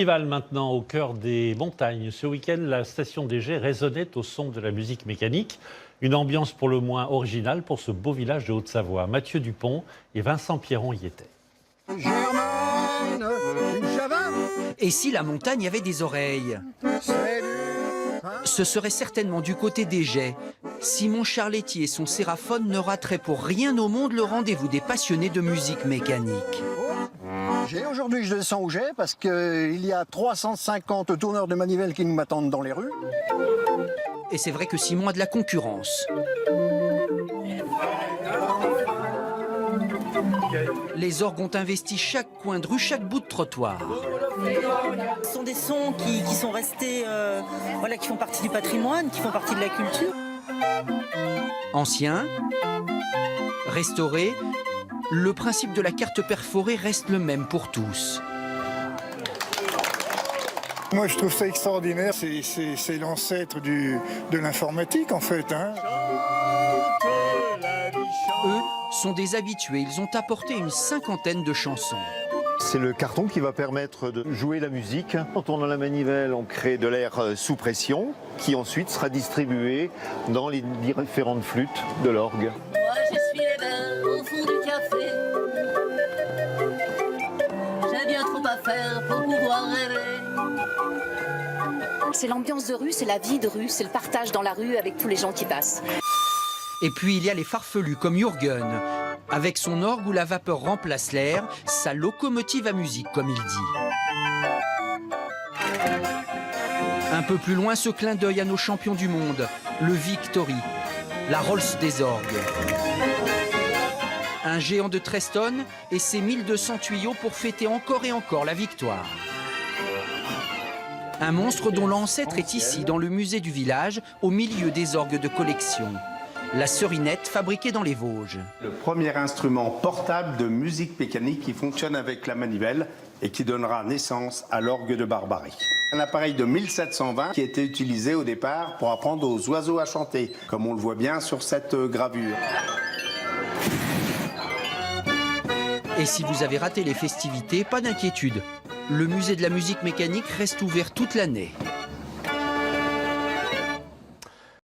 Festival maintenant au cœur des montagnes. Ce week-end, la station des Gets résonnait au son de la musique mécanique. Une ambiance pour le moins originale pour ce beau village de Haute-Savoie. Mathieu Dupont et Vincent Pierron y étaient. Et si la montagne avait des oreilles? Ce serait certainement du côté des Gets. Simon Charletti et son séraphone ne rateraient pour rien au monde le rendez-vous des passionnés de musique mécanique. Aujourd'hui, je descends au Gets parce qu'il y a 350 tourneurs de manivelles qui nous m'attendent dans les rues. Et c'est vrai que Simon a de la concurrence. Les orgues ont investi chaque coin de rue, chaque bout de trottoir. Ce sont des sons qui sont restés, qui font partie du patrimoine, qui font partie de la culture. Anciens, restaurés, le principe de la carte perforée reste le même pour tous. Moi, je trouve ça extraordinaire. C'est l'ancêtre de l'informatique, en fait. Eux sont des habitués. Ils ont apporté une cinquantaine de chansons. C'est le carton qui va permettre de jouer la musique. En tournant la manivelle, on crée de l'air sous pression qui ensuite sera distribué dans les différentes flûtes de l'orgue. Moi, je suis les verres au fond du café. J'ai bien trop à faire pour pouvoir rêver. C'est l'ambiance de rue, c'est la vie de rue, c'est le partage dans la rue avec tous les gens qui passent. Et puis il y a les farfelus comme Jürgen, avec son orgue où la vapeur remplace l'air, sa locomotive à musique comme il dit. Un peu plus loin, ce clin d'œil à nos champions du monde, le Victory, la Rolls des orgues. Un géant de 13 tonnes et ses 1200 tuyaux pour fêter encore et encore la victoire. Un monstre dont l'ancêtre est ici, dans le musée du village, au milieu des orgues de collection. La Serinette, fabriquée dans les Vosges. Le premier instrument portable de musique mécanique qui fonctionne avec la manivelle et qui donnera naissance à l'orgue de Barbarie. Un appareil de 1720 qui a été utilisé au départ pour apprendre aux oiseaux à chanter, comme on le voit bien sur cette gravure. Et si vous avez raté les festivités, pas d'inquiétude. Le musée de la musique mécanique reste ouvert toute l'année.